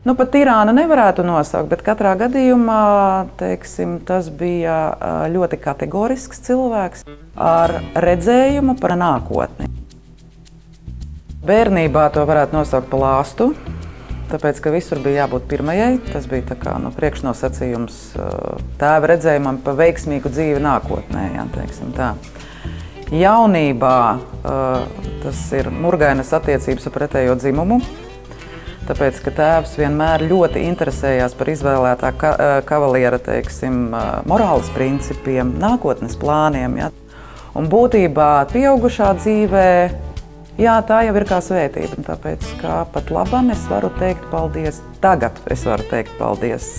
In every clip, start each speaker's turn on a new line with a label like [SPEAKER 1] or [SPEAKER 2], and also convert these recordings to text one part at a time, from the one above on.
[SPEAKER 1] Nu, pat tirānu nevarētu nosaukt, bet katrā gadījumā, teiksim, tas bija ļoti kategorisks cilvēks ar redzējumu par nākotni. Bērnībā to varētu nosaukt par lāstu, tāpēc, ka visur bija jābūt pirmajai. Tas bija tā kā, priekšnosacījums tēva redzējumam par veiksmīgu dzīvi nākotnē, jā, teiksim tā. Jaunībā tas ir murgainas attiecības ar pretējo dzimumu, tāpēc, ka tēvs vienmēr ļoti interesējās par izvēlētā kavaliera, teiksim, morāles principiem, nākotnes plāniem, jā. Un būtībā pieaugušā dzīvē, jā, tā jau ir kā svētība, tāpēc, ka pat labam es varu teikt paldies. Tagad es varu teikt paldies.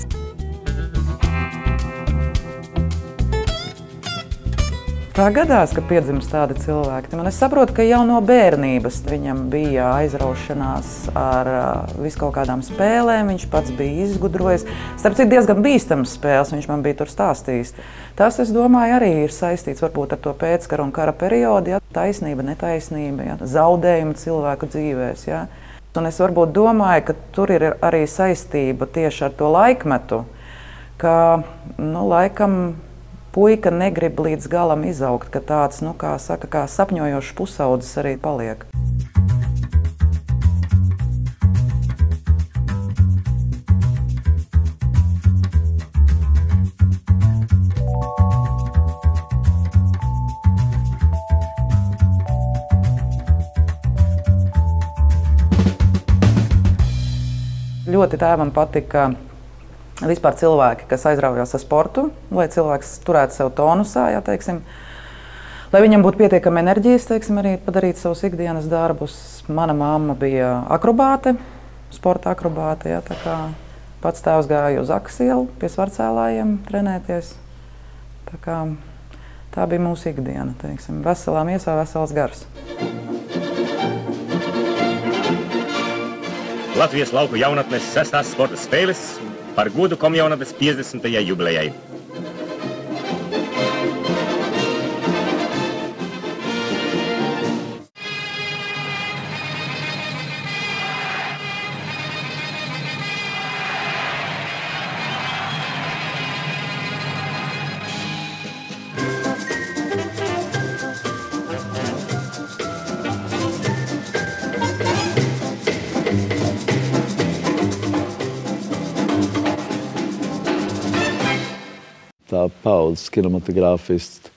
[SPEAKER 1] Tā gadās, ka piedzimst tādi cilvēki. Un es saprotu, ka jau no bērnības viņam bija aizraušanās ar visu kaut kādām spēlēm. Viņš pats bija izgudrojis. Starp citu, diezgan bīstamas spēles viņš man bija tur stāstījis. Tas, es domāju, arī ir saistīts varbūt ar to pēckara un kara periodu. Ja? Taisnība, netaisnība, ja? Zaudējumi cilvēku dzīvēs. Ja? Un es varbūt domāju, ka tur ir arī saistība tieši ar to laikmetu, ka, laikam, puika negrib līdz galam izaugt, ka tāds, kā saka, kā sapņojošs pusaudzis arī paliek. Ļoti tēvam patika vispār cilvēki, kas aizraujās ar sportu, lai cilvēks turētu sev tonusā, jā, teiksim, lai viņam būtu pietiekami enerģijas, teiksim, arī padarīt savus ikdienas darbus. Mana mamma bija akrobāte, sporta akrobāte, jā, tā kā pats tēvs gāja uz Akas ielu pie svarcēlājiem trenēties. Tā bija mūsu ikdiena, teiksim, veselā miesā vesels gars.
[SPEAKER 2] Latvijas lauku jaunatnes 6. sporta spēles par godu komjaunatnes 50. jubilejai.
[SPEAKER 3] Tā paudzes kinematogrāfisti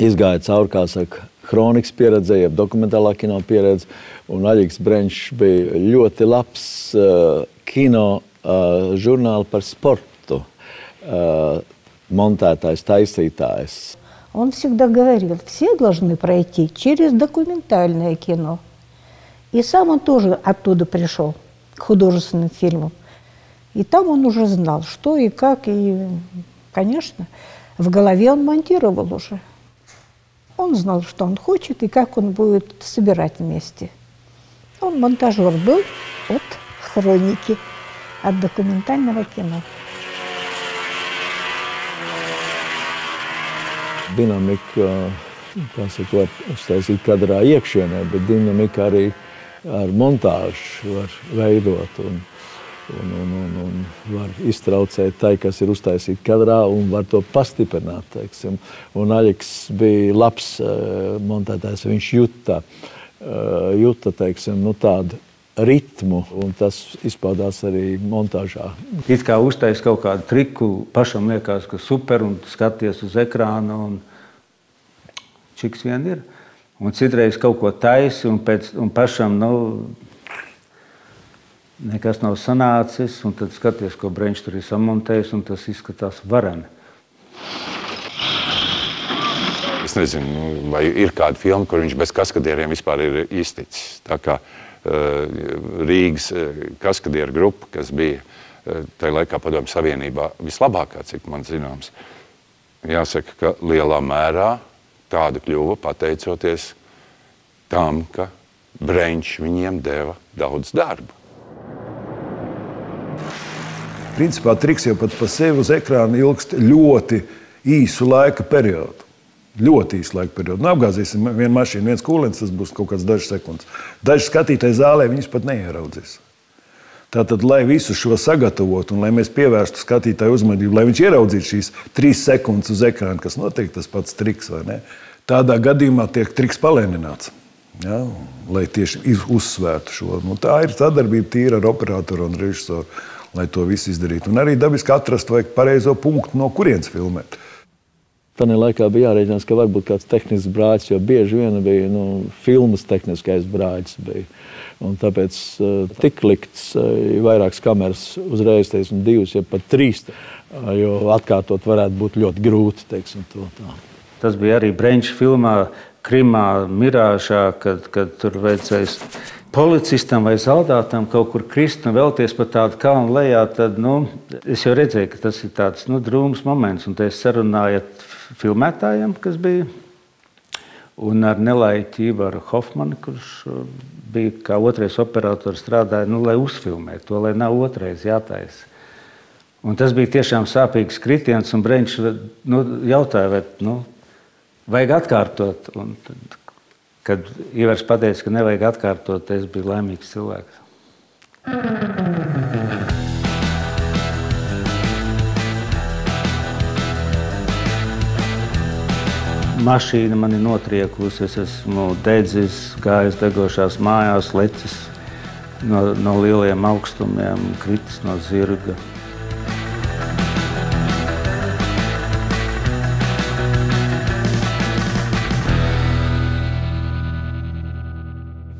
[SPEAKER 3] izgāja cauri, kā saka, kronikas pieredze, jeb dokumentālā kino pieredze, un Aļiks Brenčs bija ļoti labs kino žurnāli par sportu монтатājs, taisītājs.
[SPEAKER 4] Он всегда говорил, все должны пройти через документальное кино. И сам он тоже оттуда пришел, к художественным фильмам. И там он уже знал, что и как, и, конечно, в голове он монтировал уже. Он знал, что он хочет и как он будет собирать вместе. Он монтажер был от хроники, от документального кино.
[SPEAKER 3] Dinamika, kā saka, var uztaisīt kadrā iekšienē, bet dinamika arī ar montāžu var veidot un var iztraucēt tai, kas ir uztaisīta kadrā, un var to pastiprināt, teiksim. Un Aļiks bija labs montētājs, viņš juta, teiksim, tādu ritmu, un tas izpaudās arī montāžā.
[SPEAKER 5] It kā uztais kaut kādu triku, pašam liekas, ka super, un skaties uz ekrāna, un čiks vien ir. Un citreiz kaut ko taisi, un pašam, nekas nav sanācis, un tad skaties, ko Brenčs tur ir samontējis, un tas izskatās vareni.
[SPEAKER 6] Es nezinu, vai ir kāda filma, kur viņš bez kaskadieriem vispār ir izticis. Tā kā Rīgas kaskadieru grupa, kas bija tajā laikā Padomju Savienībā vislabākā, cik man zināms, jāsaka, ka lielā mērā tāda kļuva pateicoties tam, ka Brenčs viņiem deva daudz darbu.
[SPEAKER 7] Principā triks jau pat pa sevi uz ekrāna ilgst ļoti īsu laika periodu. Ļoti īsu laika periodu. Apgāzīsim vienu mašīnu, viens kūlens, tas būs kaut kāds dažas sekundes. Daži skatītāji zālē viņus pat neieraudzīs. Tātad, lai visu šo sagatavotu un lai mēs pievērstu skatītāju uzmanību, lai viņš ieraudzītu šīs 3 sekundes uz ekrāna, kas notiek tas pats triks, vai ne? Tādā gadījumā tiek triks palēnināts, ja? Lai tieši uzsvērtu šo. Nu, tā ir sadarbība tīra ar operatoru un režisoru, lai to visu izdarītu. Un arī dabiski atrast vajag pareizo punktu, no kurienes filmēt.
[SPEAKER 3] Tanī laikā bija jārēķinās, ka varbūt kāds tehnisks brāķis, jo bieži vien bija filmas tehniskais brāķis. Bija. Un tāpēc tik likts vairākas kameras uzreiz, teiksim, 2, ja pat 3, jo atkārtot varētu būt ļoti grūti, teiksim, to tā.
[SPEAKER 5] Tas bija arī Breņša filmā Krimā, Mirāžā, kad tur vajadzēs policistam vai zaldātam kaut kur krist un vēlties pa tādu kalnu lejā, tad, es jau redzēju, ka tas ir tāds, drūms moments, un te es sarunāju ar filmētājiem, kas bija, un ar Nelaiķu Ivaru Hofmanu, kurš bija kā otrais operators, strādāja, lai uzfilmē to, lai nav otrais jātaisa. Un tas bija tiešām sāpīgs kritiens, un Breņš jautāja, vai, vajag atkārtot, un tad, kad Ivars pateica, ka nevajag atkārtot, es biju laimīgs cilvēks. Mašīna man ir notriekusi, es esmu dedzis, gājis degošās mājās, lecis no lieliem augstumiem, kritis no zirga.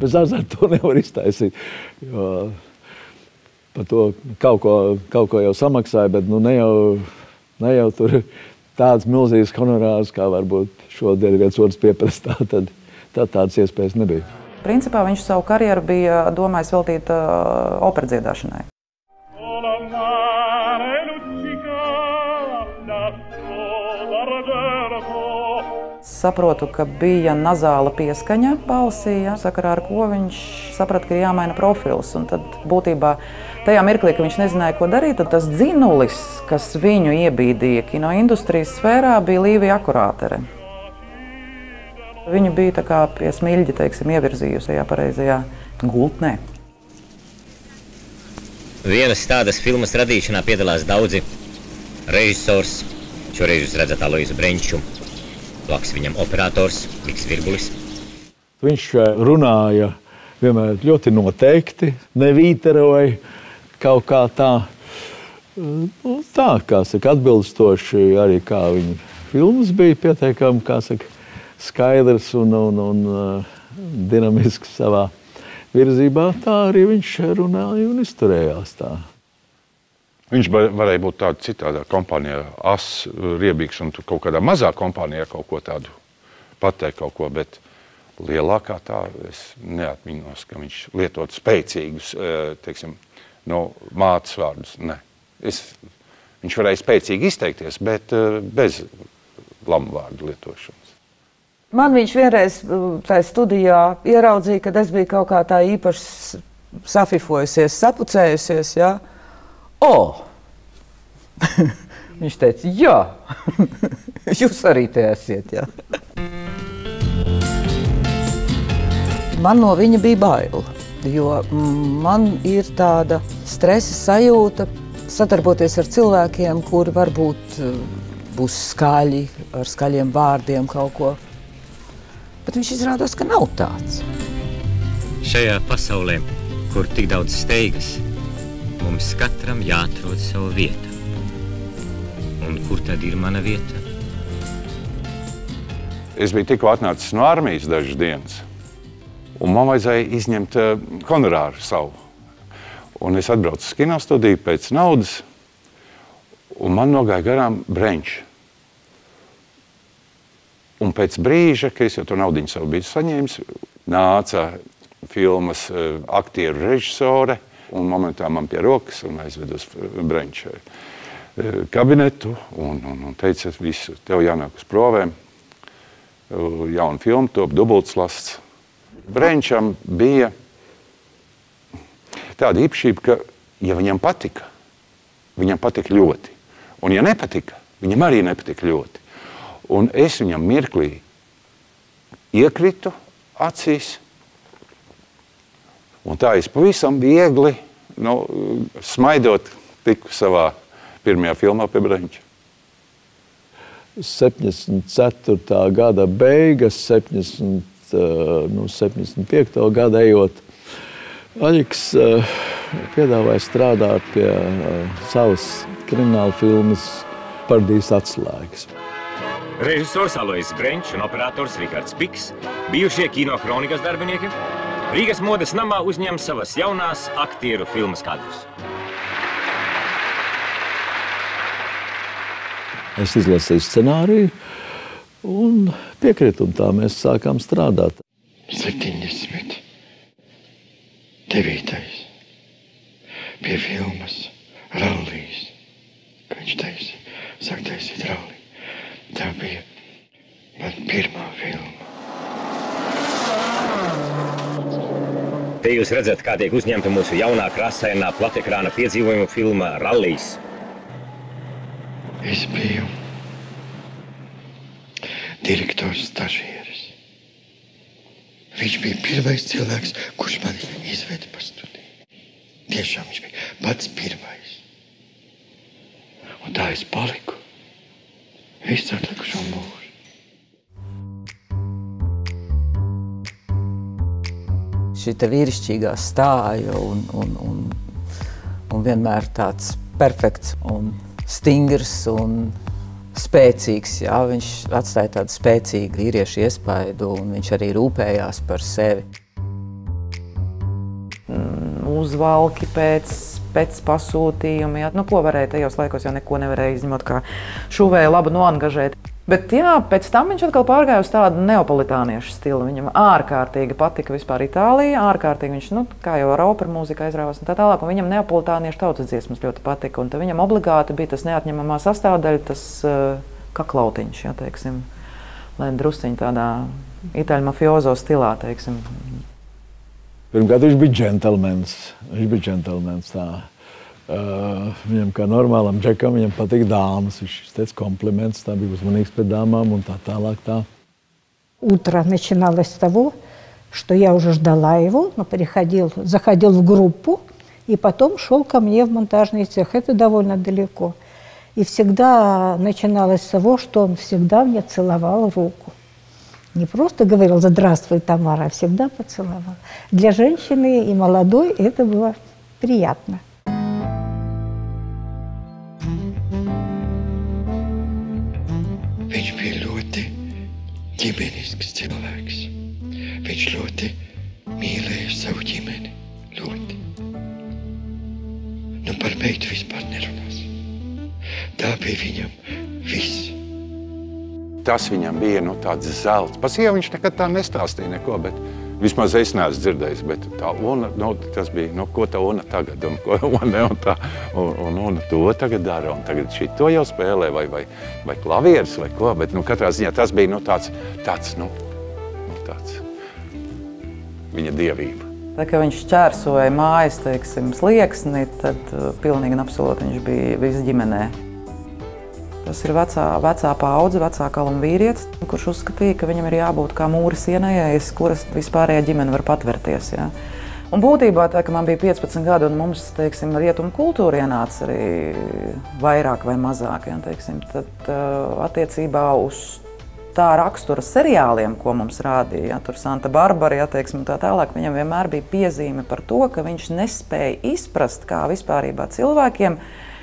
[SPEAKER 3] Bez azarta to nevar iztaisīt, jo par to kaut ko jau samaksāja, bet ne jau tur tāds milzīgs honorārs, kā varbūt šodien viens otrs pieprastā, tad tādas iespējas nebija.
[SPEAKER 1] Principā viņš savu karjeru bija domājis veltīt operadziedāšanai. Saprotu, ka bija nazāla pieskaņa balsī, sakarā ar ko viņš saprata, ka ir jāmaina profils. Un tad būtībā tajā mirklī, ka viņš nezināja, ko darīt, tad tas dzinulis, kas viņu iebīdīja kinoindustrijas sfērā, bija Līvija Akurātere. Viņu bija tā kā pie smiļģi, teiksim, ievirzījusi tajā pareizajā gultnē.
[SPEAKER 8] Vienas tādas filmas radīšanā piedalās daudzi. Režisors, šoreiz jūs redzat Aloizu Breņšu, blakus viņam operators Miks Virgulis.
[SPEAKER 3] Viņš runāja vienmēr ļoti noteikti, nevīteroja kaut kā tā, kā saka, atbilstoši arī kā viņa filmas bija pietiekami, kā saka, skaidrs un dinamisks savā virzībā, tā arī viņš runāja un izturējās tā.
[SPEAKER 6] Viņš varēja būt tāda citādā kompānijā, riebīgs un kaut kādā mazā kompānijā kaut ko tādu pateikt kaut ko, bet lielākā tā es neatminos, ka viņš lietot spēcīgus, teiksim, mātes vārdus. Ne. Viņš varēja spēcīgi izteikties, bet bez lamu vārdu lietošanas.
[SPEAKER 9] Man viņš vienreiz tajā studijā ieraudzīja, kad es biju kaut kā tā īpaši safifojusies, sapucējusies, jā. Viņš teica, jā, jūs arī te esiet, jā. Man no viņa bija baila, jo man ir tāda stresa sajūta sadarboties ar cilvēkiem, kuri varbūt būs skaļi, ar skaļiem vārdiem kaut ko. Bet viņš izrādās, ka nav tāds.
[SPEAKER 8] Šajā pasaulē, kur tik daudz steigas, mums katram jāatrod savu vietu. Un kur tad ir mana vieta?
[SPEAKER 6] Es biju tikko atnācis no armijas dažas dienas, un man vajadzēja izņemt honorāru savu. Un es atbraucu uz kinostudiju pēc naudas, un man nogāja garām Breņš. Un pēc brīža, ka es jau to naudiņu savu biju saņēmis, nāca filmas aktieru režisore, un momentā man pie rokas un aizved uz Breņša kabinetu un teica, visu, tev jānāk uz provēm, jauna filma, top dubultslasts. Breņšam bija tāda īpašība, ka, ja viņam patika ļoti. Un ja nepatika, viņam arī nepatika ļoti. Un es viņam mirklī iekritu acīs, un tā es pavisam viegli smaidot tiku savā pirmajā filmā pie Breņķa?
[SPEAKER 3] 74. gada beigas, 75. gada ejot, Aļiks piedāvāja strādāt pie savas krimināla filmas Paradīzes atslēgas.
[SPEAKER 2] Režisors Alois Breņķis un operators Rihards Piks, bijušie kino kronikas darbinieki, Rīgas modes namā uzņem savas jaunās aktieru filmas kadrus.
[SPEAKER 3] Es izlasīju scenāriju un piekrītu, un tā mēs sākām strādāt.
[SPEAKER 10] 79. Pie filmas Rallijas. Viņš teica, sāk taisīt ralliju. Tā bija man pirmā filma.
[SPEAKER 2] Te jūs redzat, kā tiek uzņemta mūsu jaunā krāsainā platekrāna piedzīvojuma filma Rallijas.
[SPEAKER 10] Es biju direktors stažieris. Viņš bija pirmais cilvēks, kurš mani izveda pa studiju. Tiešām viņš bija pats pirmais. Un tā es paliku visu atlikušo mūžu.
[SPEAKER 9] Šita vīrišķīgā stāja un vienmēr tāds perfekts un stingrs un spēcīgs. Jā, viņš atstāja tādu spēcīgu vīriešu iespaidu un viņš arī rūpējās par sevi.
[SPEAKER 1] Uzvalki pēc pasūtījuma, jā. Ko varēja tajos laikos, jau neko nevarēja izņemot, kā šuvēja labu noangažēt. Bet jā, pēc tam viņš atkal pārgāja uz tādu neapolitāniešu stilu. Viņam ārkārtīgi patika vispār Itālija, ārkārtīgi viņš, kā jau ar operu mūziku aizrāvās un tā tālāk, un viņam neapolitāniešu tautas dziesmas ļoti patika, un viņam obligāti bija tas neatņemamā sastāvdaļa, tas kaklautiņš, jā, teiksim, lai drusciņi tādā itāļu mafiozo stilā, teiksim.
[SPEAKER 3] Pirmkārt, viņš bija džentelmens, tā. Viņam kā normālam džekam, viņam patīk dāmas, viņš teica kompliments, tā bija uzmanīgs pret дάμам un tā tālāk tā.
[SPEAKER 4] Утро начиналось с того, что я уже ждала его, но заходил в группу и потом шел ко мне в монтажный цех. Это довольно далеко. И всегда начиналось с того, что он всегда мне целовал руку. Не просто говорил «Здравствуй, Тамара», а всегда поцеловал. Для женщины и молодой это было приятно.
[SPEAKER 10] Viņš bija ļoti ģimenisks cilvēks. Viņš ļoti mīlēja savu ģimeni. Ļoti. Par meitu vispār nerunās. Tā bija viņam viss.
[SPEAKER 6] Tas viņam bija tāds zelts. Par sievu viņš nekad tā nestāstīja neko, bet vismaz es neesmu dzirdējis. Bet tā Una, tas bija, ko tā Una tagad, un ko Una un tā, un Una to tagad dara, un tagad šito jau spēlē, vai klavieris, vai ko, bet katrā ziņā tas bija tāds viņa dievība.
[SPEAKER 1] Tā kā viņš šķērsoja mājas, teiksim, slieksni, tad pilnīgi un absolūti viņš bija viss ģimenē. Tas ir vecā paudze, vecā kaluma vīrietis, kurš uzskatīja, ka viņam ir jābūt kā mūra sienai, aiz kuras vispārējā ģimene var patverties. Jā. Un būtībā tā, ka man bija 15 gadi un mums, teiksim, rietumu kultūra ienāca arī vairāk vai mazāk, jā, teiksim, tad attiecībā uz tā rakstura seriāliem, ko mums rādīja, jā, tur Santa Barbara, jā, teiksim, tā tālāk, viņam vienmēr bija piezīme par to, ka viņš nespēja izprast, kā vispārībā cilvēkiem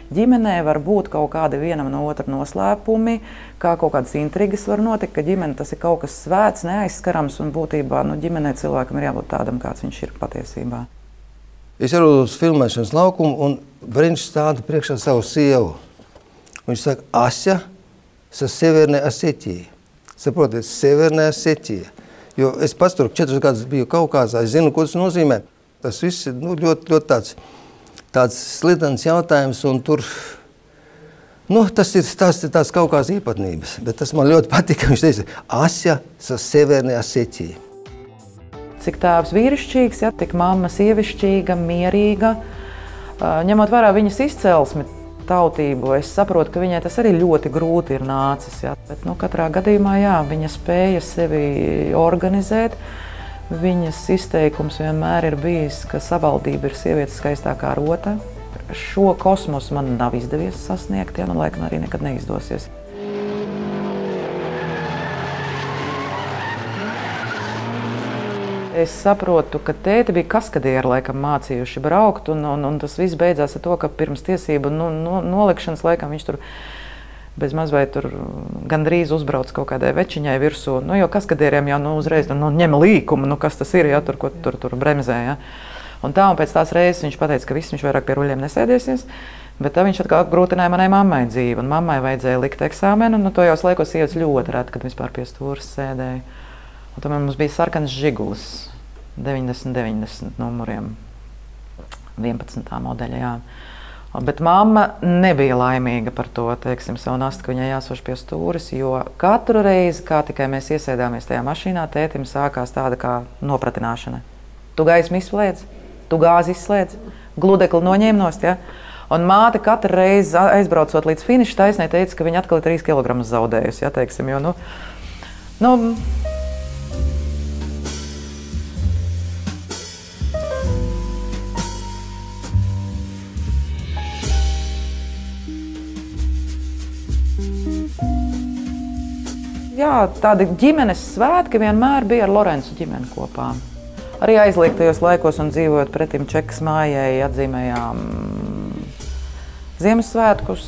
[SPEAKER 1] ģimenē var būt kaut kādi vienam no otra noslēpumi, kā kaut kādas intrigas var notikt, ka ģimene tas ir kaut kas svēts, neaizskarams un būtībā ģimenē cilvēkam ir jābūt tādam, kāds viņš ir patiesībā.
[SPEAKER 11] Es ierodu uz filmēšanas laukumu un Breņķis stāda priekšā savu sievu. Viņš saka, Asja, sa Severnē Osetija. Saprotiet, Severnē Osetija. Jo es pats tur 4 gadus biju Kaukazā, es zinu, ko tas nozīmē. Tas viss ir ļoti tāds slidens jautājums, un tur, tas ir tās Kaukazas īpatnības, bet tas man ļoti patika, viņš teica, Asja sa Severnē Osetija.
[SPEAKER 1] Cik tēvs vīrišķīgs, ja, tik mamma sievišķīga, mierīga, ņemot vērā viņas izcelsmi, tautību, es saprotu, ka viņai tas arī ļoti grūti ir nācis, ja, bet katrā gadījumā, jā, viņa spēja sevi organizēt, Viņas izteikums vienmēr ir bijis, ka savaldība ir sievietes skaistākā rota. Šo kosmosu man nav izdevies sasniegt, ja, un laikam arī nekad neizdosies. Es saprotu, ka tēti bija kaskadieri laikam mācījuši braukt, un tas viss beidzās ar to, ka pirms tiesību nolikšanas laikam viņš tur bez maz vai tur gandrīz uzbrauc kaut kādai večiņai virsū. Nu, jo kaskadieriem jau uzreiz ņem līkumu, kas tas ir, ja, tur, ko tur bremzē. Ja. Un pēc tās reizes viņš pateica, ka viņš vairāk pie ruļļiem nesēdiesies, bet tā viņš atkal apgrūtināja manai mammai dzīvi. Un mammai vajadzēja likt eksāmenu, un tojos laikos sievietes ļoti reti, kad vispār pie stūras sēdēja. Un tomēr mums bija sarkanas Žigulis, 90 numuriem, 11. modeļa, jā. Bet mamma nebija laimīga par to, teiksim, savu nastu, ka viņai jāsoš pie stūres, jo katru reizi, kā tikai mēs iesēdāmies tajā mašīnā, tētim sākās tāda kā nopratināšana. Tu gaismu izslēdz, tu gāzi izslēdz, gludekli noņēma nost, ja? Un māte katru reizi aizbraucot līdz finiša taisnē teica, ka viņa atkal ir 3 kilogramus zaudējusi, ja, teiksim, jo, jā, tādi ģimenes svētki vienmēr bija ar Lorencu ģimeni kopā. Arī aizliegtajos laikos un dzīvojot pretim Čekas mājai atzīmējām Ziemassvētkus.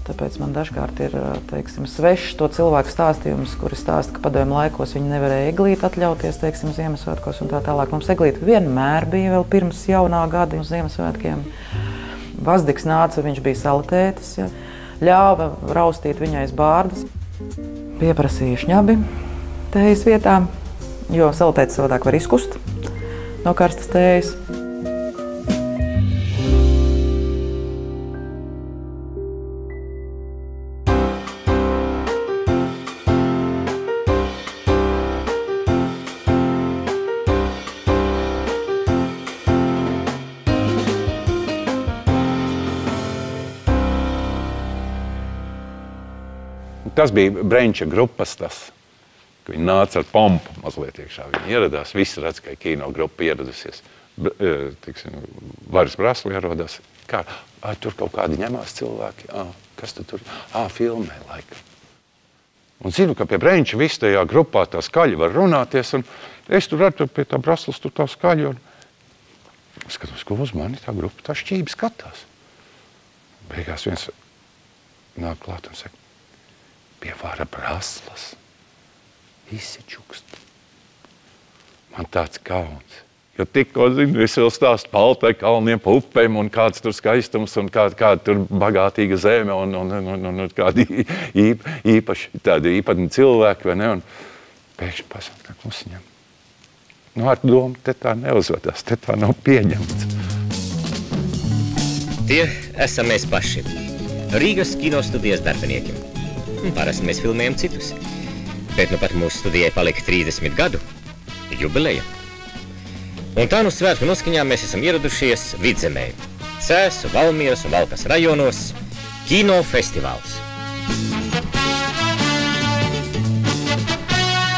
[SPEAKER 1] Tāpēc man dažkārt ir, teiksim, svešs to cilvēku stāstījums, kuri stāsta, ka padomju laikos viņi nevarēja eglīti atļauties, teiksim, Ziemassvētkos un tā tālāk. Mums eglīti vienmēr bija vēl pirms jaunā gada uz Ziemassvētkiem. Vazdiks nāca, viņš bija salatētis, ja, ļāva raustīt viņai bārdas. Pieprasīja šņabi tējas vietā, jo salatētis savādāk var izkust no karstas tējas.
[SPEAKER 6] Tas bija Brenča grupas tas, ka viņi nāca ar pompu mazliet iekšā. Viņi ieradās, visi redz, ka kino grupa ieradusies. Varis Brasli ierodās. Kā? Tur kaut kādi ņemās cilvēki. Kas tur? Filmē laikam. Un zinu, ka pie Brenča viss tajā grupā tā skaļi var runāties. Un es tur redzu pie tā Braslas tur tā skaļi. Un skatos, ko uz mani tā grupa tā šķība skatās. Beigās viens nāk klāt un saka, pie Vara Braslas izsičukst. Man tāds kauns. Jo tikko, zinu, es vēl stāstu pa Altai kalniem, pa upēm un kāds tur skaistums un kāda tur bagātīga zeme un kādi īpaši cilvēki, vai ne? Un pēkšņi pasaka, ka klusiņam. Ar domu te tā neuzvedās, te tā nav pieņemts.
[SPEAKER 8] Tie esam mēs paši. Rīgas kinostudijas darbinieki. Parasti mēs filmējam citus, bet pat mūsu studijai palika 30 gadu jubileja. Un tā svētku noskaņā mēs esam ieradušies Vidzemē, Cēsu, Valmieras un Valkas rajonos kino festivāls.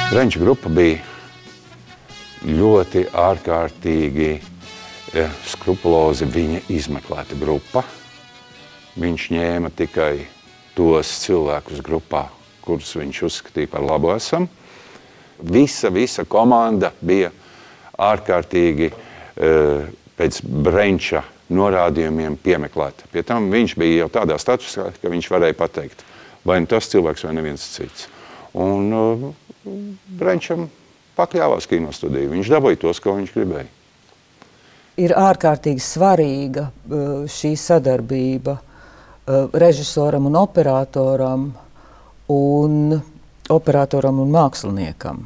[SPEAKER 6] Brenča grupa bija ļoti ārkārtīgi skrupulozi viņa izmeklēta grupa. Viņš ņēma tikai tos cilvēkus grupā, kurus viņš uzskatīja par labu esam. Visa komanda bija ārkārtīgi pēc Brenča norādījumiem piemeklēta. Pie tam viņš bija jau tādā statusā, ka viņš varēja pateikt, vai tas cilvēks vai neviens cits. Un Brenčam pakļāvās kinostudiju. Viņš dabūja tos, ko viņš gribēja.
[SPEAKER 9] Ir ārkārtīgi svarīga šī sadarbība režisoram un operatoram un māksliniekam.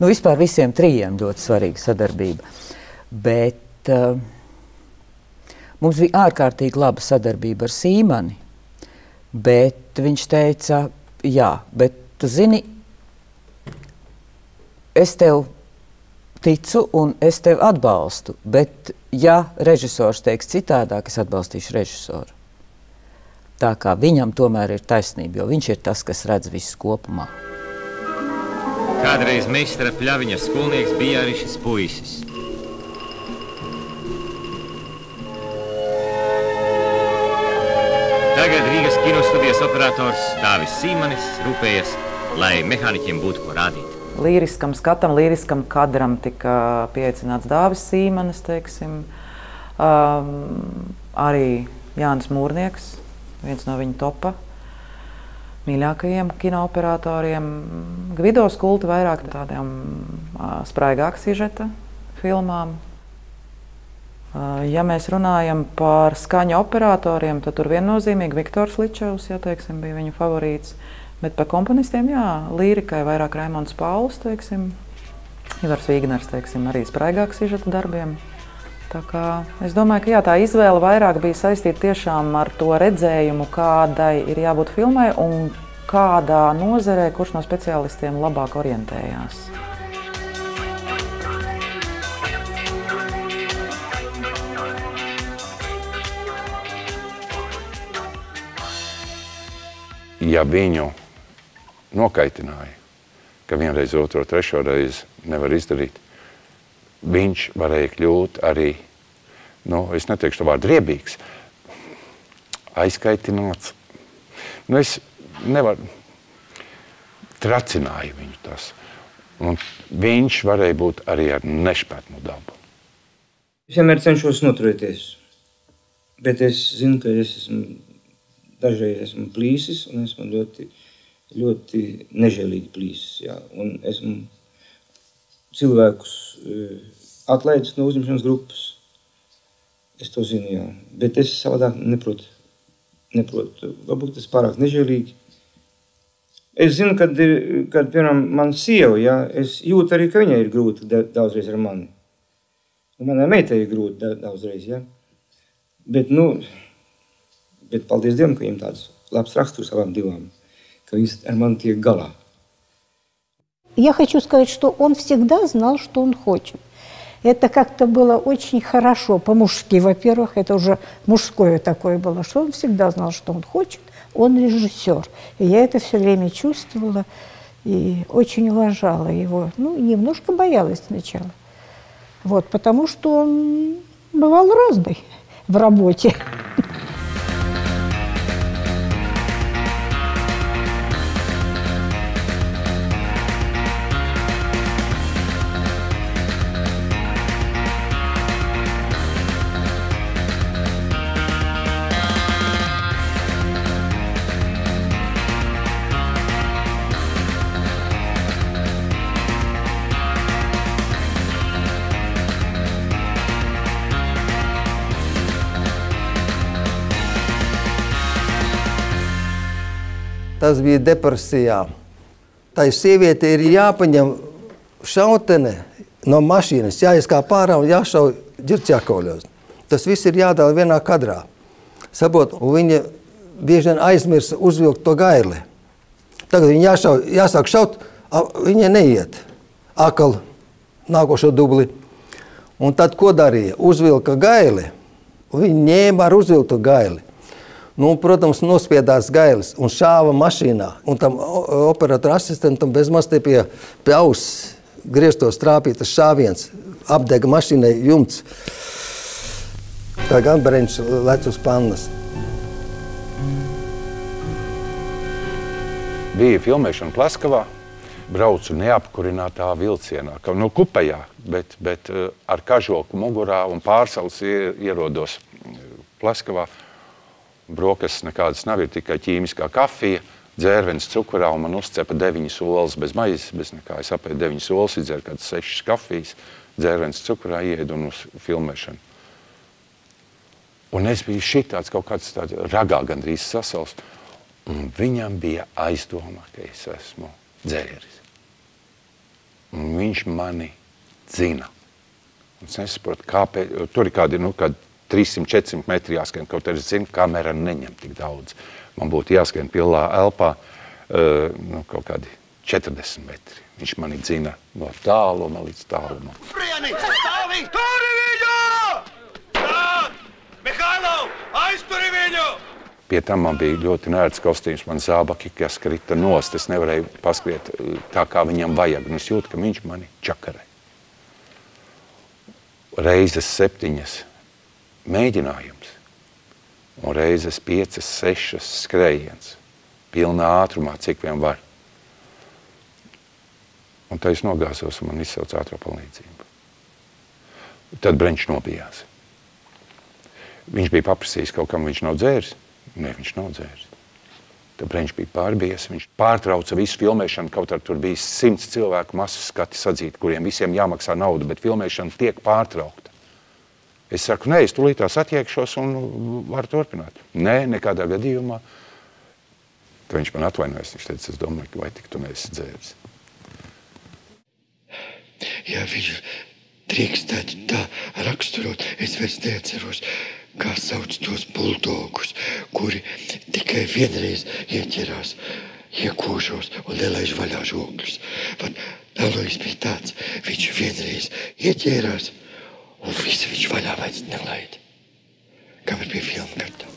[SPEAKER 9] Vispār visiem trijiem ļoti svarīga sadarbība. Bet mums bija ārkārtīgi laba sadarbība ar Sīmani. Bet viņš teica, jā, bet tu zini, es tev ticu un es tevi atbalstu, bet ja režisors teiks citādāk, es atbalstīšu režisoru. Tā kā viņam tomēr ir taisnība, jo viņš ir tas, kas redz visu kopumā.
[SPEAKER 8] Kādreiz meistara Pļaviņa skolnieks bija arī šis puisis. Tagad Rīgas kinostudijas operators Dāvis Sīmanis rūpējas, lai mehāniķiem būtu ko rādīt.
[SPEAKER 1] Līriskam skatam, līriskam kadram tika pieaicināts Dāvis Sīmanis, teiksim. Arī Jānis Mūrnieks, viens no viņa topa mīļākajiem kinooperatoriem. Gvido Skulti vairāk tādām spraigāk sižeta filmām. Ja mēs runājam par skaņu operatoriem, tad tur viennozīmīgi Viktors Ličevs, ja, teiksim, bija viņa favorīts. Bet par komponistiem, jā, līrikai vairāk Raimonds Pauls, teiksim, Ivars Vīgners, teiksim, arī spraigāk sižeta darbiem. Tā kā es domāju, ka jā, tā izvēle vairāk bija saistīta tiešām ar to redzējumu, kādai ir jābūt filmai un kādā nozarē, kurš no speciālistiem labāk orientējās.
[SPEAKER 6] Ja viņu nokaitināja, ka vienreiz, otro, trešo reizi nevar izdarīt, viņš varēja kļūt arī, es neteikšu to vārdu riebīgs, aizkaitināts. Es nevaru, tracināja viņu tas. Un viņš varēja būt arī ar nešpētnu dabu.
[SPEAKER 12] Es vienmēr cenšos noturēties, bet es zinu, ka dažreiz esmu plīsis un esmu ļoti, ļoti nežēlīgi plīsis. Jā. Un esmu cilvēkus atlaidis no uzņemšanas grupas. Es to zinu, jā. Bet es savādāk neprotu. Varbūt tas pārāk nežēlīgi. Es zinu, kad piemēram, man sieva, jā, es jūtu arī, ka viņai ir grūti daudzreiz ar mani. Un manai meitai ir grūti daudzreiz, jā. Bet paldies Dievam, ka viņam tāds labs raksturs savām divām, ka viņas ar mani tiek galā.
[SPEAKER 4] Я хочу сказать, что он всегда знал, что он хочет. Это как-то было очень хорошо, по-мужски, во-первых, это уже мужское такое было, что он всегда знал, что он хочет, он режиссер. И я это все время чувствовала и очень уважала его. Немножко боялась сначала, потому что он бывал разный в работе.
[SPEAKER 11] Tas bija depresijā. Tai sieviete ir jāpaņem šautene no mašīnas, jāizkāp ārā un jāšauj ģirķakoļos. Tas viss ir jādala vienā kadrā. Sabot, un viņa bieži vien aizmirsa uzvilkt to gaili. Tagad viņa jāsāk šaut, viņa neiet. Akal nākošo dubli. Un tad ko darīja? Uzvilka gaili, un viņa ņēma ar uzvilktu gaili. Protams, nospiedās gailis un šāva mašīnā. Un tam operatora asistentam bezmaz te pie auss grieztos trāpītas šāviens. Apdega mašīnai jumts. Tā gan Breņš lec uz pannas.
[SPEAKER 6] Bija filmēšana Plaskavā. Braucu neapkurinātā vilcienā, kupejā, bet ar kažoku mugurā un pārsals ierodos Plaskavā. Brokastis nekādas nav, ir tikai ķīmiskā kafija, dzērvenes cukurā, un man uzcepa 9 olas bez maizes, bez nekā. Es apēju 9 olas, izdzeru kādas 6 kafijas, dzērvenes cukurā ieedu un uz filmēšanu. Un es biju šitāds kaut kāds tāds ragā gandrīz sasals, un viņam bija aizdoma, ka es esmu dzēris. Un viņš mani dzina. Un es nesaprotu, kāpēc, tur ir kādi, 300-400 metri jāskrien, kaut arī zinu, kamera neņem tik daudz. Man būtu jāskrien pilnā elpā kaut kādi 40 metri. Viņš mani dzina no tāluma līdz tālumam.
[SPEAKER 13] Prieni, stāvi! Turi viņu! Tā! Mihailov, aizturi viņu!
[SPEAKER 6] Pie tam man bija ļoti nērts kostīms, man zābaki, kas krita nost. Es nevarēju paskriet tā, kā viņam vajag. Un es jūtu, ka viņš mani čakarē. Reizes 7 mēģinājums. Un reizes 5, 6 skrējiens. Pilnā ātrumā, cik vien var. Un tā es nogāzos un man izsauc ātrā palīdzību. Tad Brenčs nobijās. Viņš bija paprasījis kaut kam, viņš nav dzēris. Nē, viņš nav dzēris. Tad Brenčs bija pārbijies, viņš pārtrauca visu filmēšanu, kaut ar tur bija 100 cilvēku masas skati sadzīti, kuriem visiem jāmaksā naudu, bet filmēšana tiek pārtraukta. Es saku, nē, es tūlītās atjēkšos un varu turpināt. Nē, nekādā gadījumā. Tad viņš man atvainojas, viņš teica, es domāju, vai tik tu neesi dzēris.
[SPEAKER 10] Ja viņu drīkstētu tā raksturot, es vairs neatceros, kā sauc tos buldogus, kuri tikai vienreiz ieķerās iekūšos un nelaiž vaļā žokļus. Dalojs bija tāds, viņš vienreiz ieķērās un visu viņš vaļā vairs nelaid. Kamēr bija filma gatava.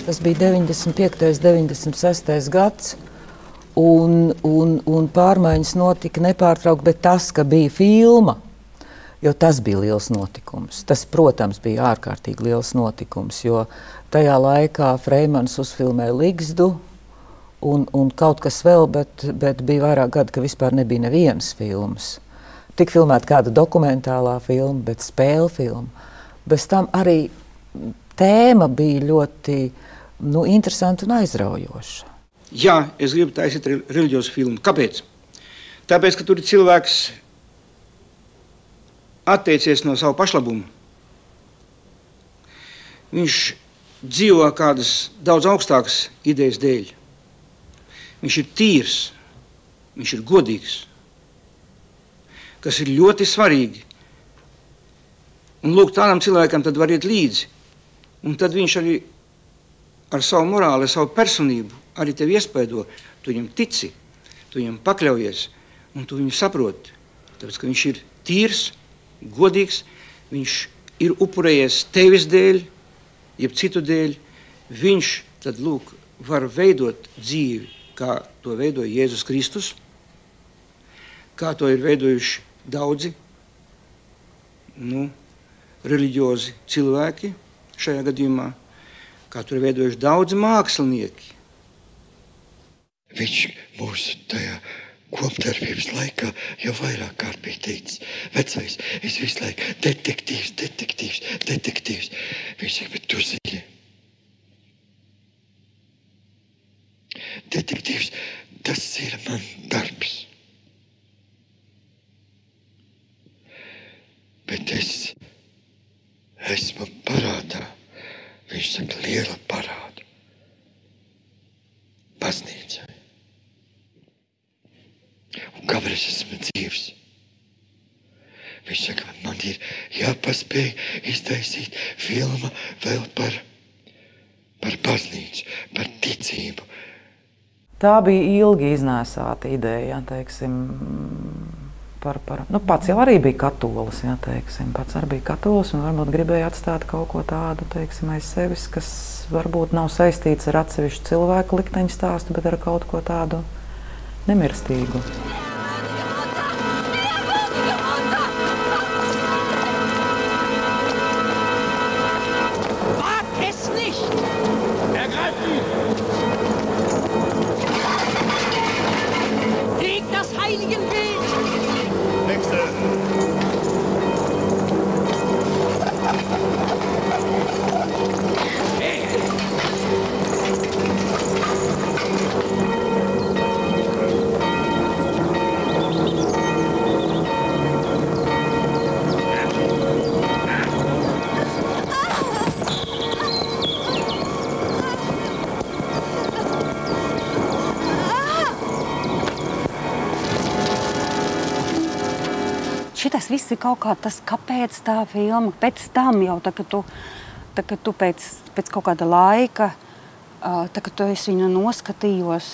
[SPEAKER 9] Tas bija 95. 96. gads, un pārmaiņas notika nepārtraukti, bet tas, ka bija filma, jo tas bija liels notikums. Tas, protams, bija ārkārtīgi liels notikums, jo tajā laikā Freimans uzfilmēja Ligzdu un kaut kas vēl, bet bija vairāk gadi, ka vispār nebija nevienas filmas. Tik filmēta kāda dokumentālā filma, bet spēle filma. Bez tam arī tēma bija ļoti interesanti un aizraujoši.
[SPEAKER 12] Jā, es gribu taisīt reliģiozu filmu. Kāpēc? Tāpēc, ka tur ir cilvēks atteicies no savu pašlabumu. Viņš dzīvo kādas daudz augstākas idejas dēļ. Viņš ir tīrs, viņš ir godīgs, kas ir ļoti svarīgi. Un lūk, tādam cilvēkam tad var iet līdzi. Un tad viņš arī ar savu morāli, ar savu personību arī tevi iespaido. Tu viņam tici, tu viņam pakļaujies un tu viņu saproti. Tāpēc, ka viņš ir tīrs, godīgs, viņš ir upurējies tevis dēļ, jeb citu dēļ. Viņš tad, lūk, var veidot dzīvi, kā to veidoja Jēzus Kristus, kā to ir veidojuši daudzi reliģiozi cilvēki šajā gadījumā, kā tur ir veidojuši daudzi mākslinieki.
[SPEAKER 10] Viņš mūsu tajā kopdarbības laikā jau vairāk kārt bija teicis, vecais, es visu laiku detektīvs, detektīvs, detektīvs. Viņš saka, bet tu zini. Detektīvs, tas ir man darbs. Bet es esmu parādā. Viņš saka, liela parāda. Baznīcai. Un kamēr es esmu dzīvs, viņš saka, man ir jāpaspēj iztaisīt filma vēl par baznīcu, par ticību.
[SPEAKER 1] Tā bija ilgi iznēsāta ideja, teiksim, pats jau arī bija katolis, teiksim, pats arī bija katolis un varbūt gribēja atstāt kaut ko tādu, teiksim, aiz sevis, kas varbūt nav saistīts ar atsevišķu cilvēku likteņu stāstu, bet ar kaut ko tādu nemirstīgu.
[SPEAKER 13] šitas viss ir kaut kā tas, kāpēc tā filma, pēc tam jau, tā, kad tu pēc kaut kāda laika, tā, kad tu es viņu noskatījos,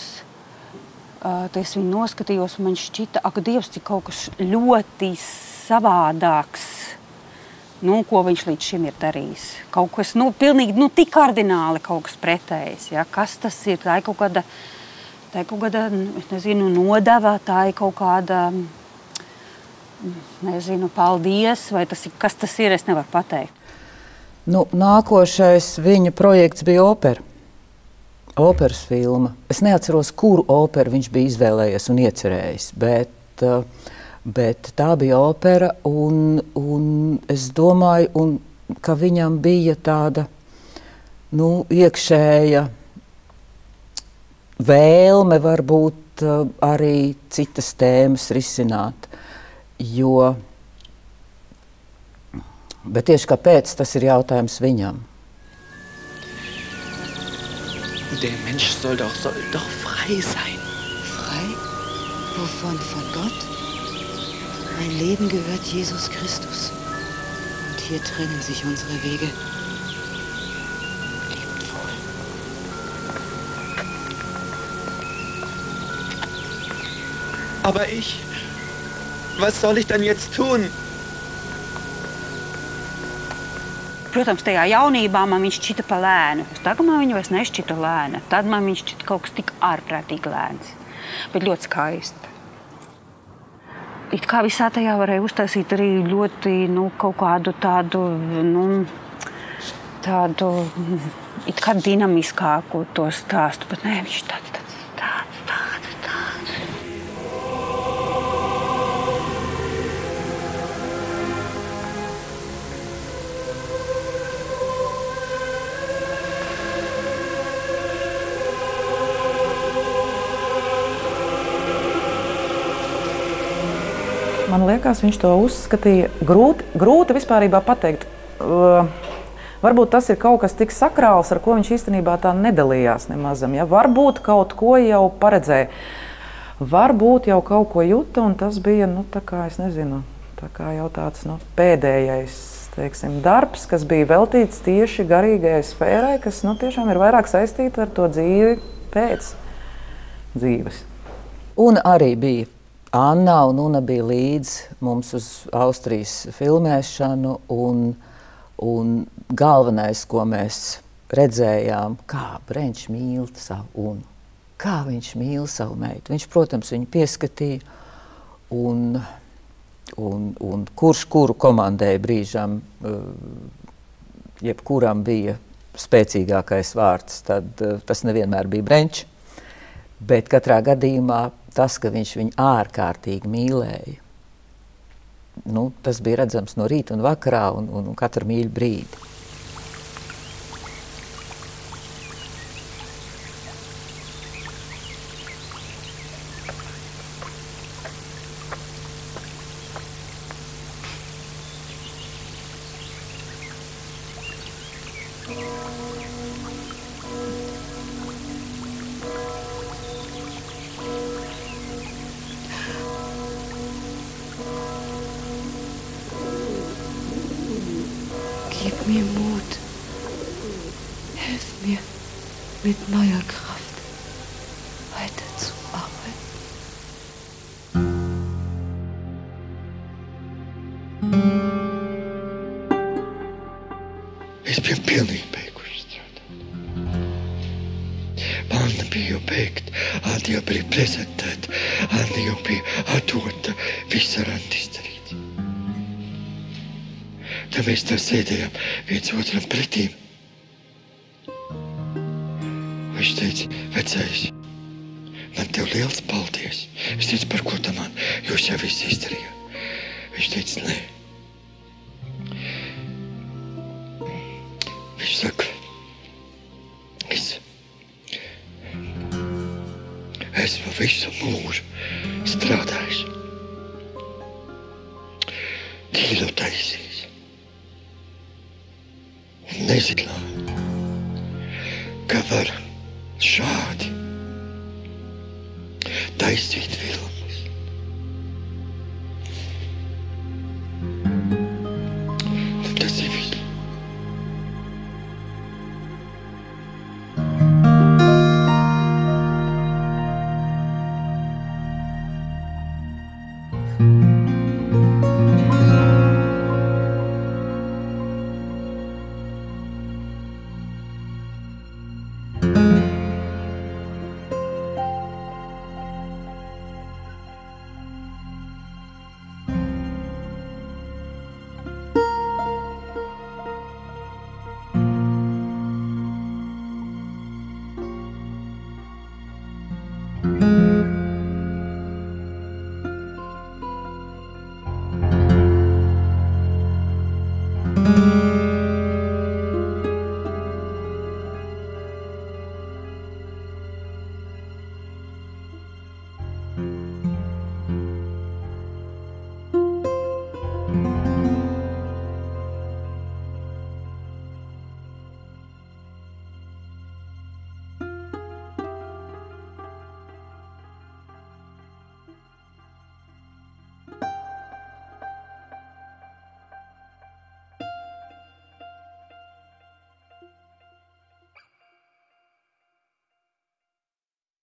[SPEAKER 13] un man šķita, ak, Dievs, cik kaut kas ļoti savādāks, ko viņš līdz šim ir darījis. Kaut kas, pilnīgi, tik kardināli kaut kas pretējs, ja? Kas tas ir? Tā ir kaut kāda, es nezinu, nodeva, tā ir kaut kāda, nezinu, paldies, vai tas ir, kas tas ir, es nevaru pateikt.
[SPEAKER 9] Nākošais viņa projekts bija opera. Operas filma. Es neatceros, kuru operu viņš bija izvēlējies un iecerējis, bet tā bija opera, un es domāju, ka viņam bija tāda, iekšēja vēlme varbūt arī citas tēmas risināt, bet tieši kāpēc, tas ir jautājums viņam.
[SPEAKER 14] Der Mensch soll doch frei sein.
[SPEAKER 15] Frei? Wovon? Von Gott? Mein Leben gehört Jesus Christus. Und hier trennen sich unsere Wege.
[SPEAKER 14] Lebt wohl. Aber ich? Was soll ich dann jetzt tun?
[SPEAKER 13] Protams, tajā jaunībā man viņš šķita pa lēnu. Tagad man viņa vairs nešķita lēna. Tad man viņš šķita kaut kas tik ārprātīgi lēns. Bet ļoti skaisti. It kā visā tajā varēja uztaisīt arī ļoti, kaut kādu tādu, it kā dinamiskāku to stāstu. Bet nē, viņš tāds.
[SPEAKER 1] Man liekas, viņš to uzskatīja grūti vispārībā pateikt. Varbūt tas ir kaut kas tik sakrāls, ar ko viņš īstenībā tā nedalījās nemazam. Ja? Varbūt kaut ko jau paredzēja. Varbūt jau kaut ko juta, un tas bija, tā kā, es nezinu, tā kā jau tāds, pēdējais, teiksim, darbs, kas bija veltīts tieši garīgajai sfērai, kas, tiešām ir vairāk saistīta ar to dzīvi pēc dzīves.
[SPEAKER 9] Un arī bija Anna un Una bija līdz mums uz Austrijas filmēšanu, un galvenais, ko mēs redzējām, kā Brenčs mīl savu Unu, kā viņš mīl savu meitu. Viņš, protams, viņu pieskatīja, un kurš kuru komandēja brīžam, jebkuram bija spēcīgākais vārds, tad tas nevienmēr bija Brenčs, bet katrā gadījumā tas, ka viņš viņu ārkārtīgi mīlēja, tas bija redzams no rīta un vakarā un katru mīļu brīdi.
[SPEAKER 15] Gib mir Mut. Hilf mir mit neuer Kraft weiterzuarbeiten.
[SPEAKER 10] Es biju pilnīgi beiguši strādāt. Banda bija jau beigta, Andi jau bija prezentēta, Andi jau bija atdota, viss ar Andi izdarīts. Tad mēs tā sēdējām viens otram pretīm. Viņš teica, vecais, man tev liels paldies. Es teicu, par ko tam man? Jūs jau viss izdarījāt. Viņš teica, nē. Viņš saka, esmu visu mūžu strādājis. Kīlu taisījis. Nezināju, ka var šādi taisīt filmas.
[SPEAKER 16] Thank you.